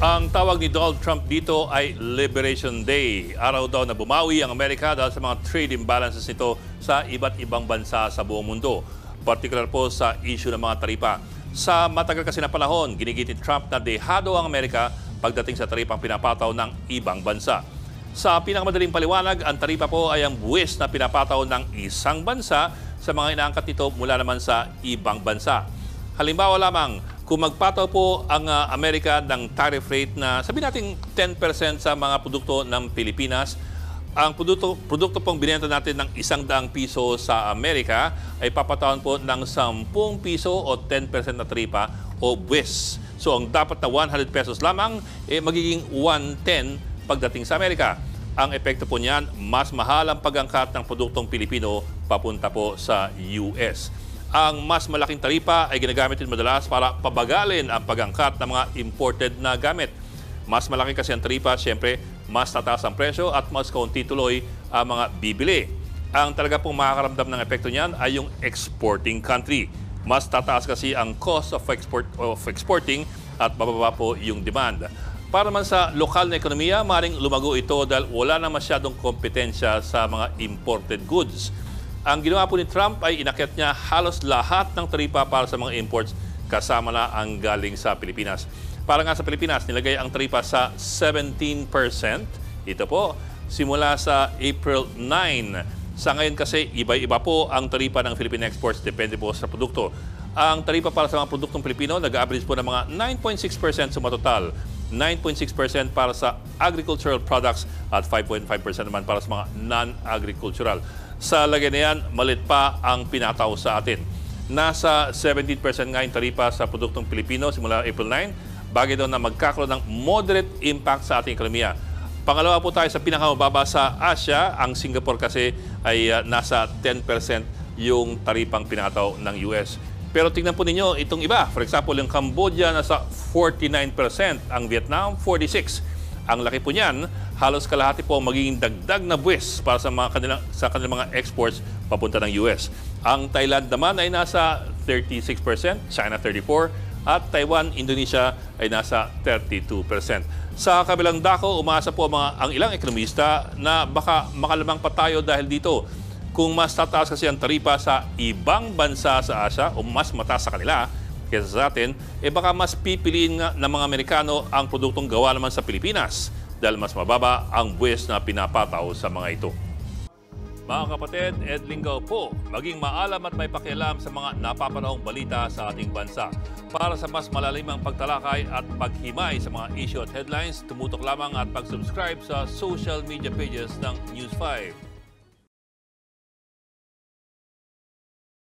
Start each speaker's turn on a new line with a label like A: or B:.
A: Ang tawag ni Donald Trump dito ay Liberation Day. Araw daw na bumawi ang Amerika dahil sa mga trade imbalances nito sa iba't ibang bansa sa buong mundo. Partikular po sa issue ng mga taripa. Sa matagal kasi na panahon, ginigit ni Trump na dehado ang Amerika pagdating sa taripang pinapataw ng ibang bansa. Sa pinakamadaling paliwanag, ang taripa po ay ang buwis na pinapataw ng isang bansa sa mga inaangkat nito mula naman sa ibang bansa. Halimbawa lamang, kung magpataw po ang Amerika ng tariff rate na sabihin natin 10% sa mga produkto ng Pilipinas, ang produkto pong binenta natin ng ₱100 sa Amerika ay papatawan po ng ₱10 o 10% na taripa o buwis. So ang dapat na ₱100 lamang, magiging 110 pagdating sa Amerika. Ang epekto po niyan, mas mahal ang pag-angkat ng produktong Pilipino papunta po sa US. Ang mas malaking taripa ay ginagamit din madalas para pabagalin ang pag-angkat ng mga imported na gamit. Mas malaki kasi ang taripa, siyempre, mas tataas ang presyo at mas kaunti tuloy ang mga bibili. Ang talaga pong makakaramdam ng epekto niyan ay yung exporting country. Mas tataas kasi ang cost of exporting at bababa po yung demand. Para naman sa lokal na ekonomiya, maaaring lumago ito dahil wala na masyadong kompetensya sa mga imported goods. Ang ginawa po ni Trump ay inakyat niya halos lahat ng taripa para sa mga imports kasama na ang galing sa Pilipinas. Para nga sa Pilipinas, nilagay ang taripa sa 17%. Ito po, simula sa April 9. Sa ngayon kasi, iba-iba po ang taripa ng Philippine exports, depende po sa produkto. Ang taripa para sa mga produktong Pilipino, nag-average po ng mga 9.6% sumatotal. 9.6% para sa agricultural products at 5.5% naman para sa mga non-agricultural. Sa lagay na yan, malit pa ang pinataw sa atin. Nasa 17% nga yung taripa sa produktong Pilipino simula April 9, bagay daw na magkakaroon ng moderate impact sa ating ekonomiya. Pangalawa po tayo sa pinakamababa sa Asia, ang Singapore kasi ay nasa 10% yung taripang pinataw ng US. Pero tingnan po ninyo itong iba. For example, yung Cambodia nasa 49%, ang Vietnam 46%. Ang laki po niyan, halos kalahati po magiging dagdag na buwis para sa kanilang mga exports papunta ng US. Ang Thailand naman ay nasa 36%, China 34%, at Taiwan, Indonesia ay nasa 32%. Sa kabilang dako, umaasa po ang ilang ekonomista na baka makalamang pa tayo dahil dito. Kung mas tataas kasi ang taripa sa ibang bansa sa Asia o mas mataas sa kanila kaysa sa atin, baka mas pipiliin nga ng mga Amerikano ang produktong gawa naman sa Pilipinas dahil mas mababa ang buwis na pinapataw sa mga ito. Mga kapatid, Ed Lingaw po, maging maalam at may pakialam sa mga napapanahong balita sa ating bansa. Para sa mas malalimang pagtalakay at paghimay sa mga issue at headlines, tumutok lamang at pag-subscribe sa social media pages ng News 5.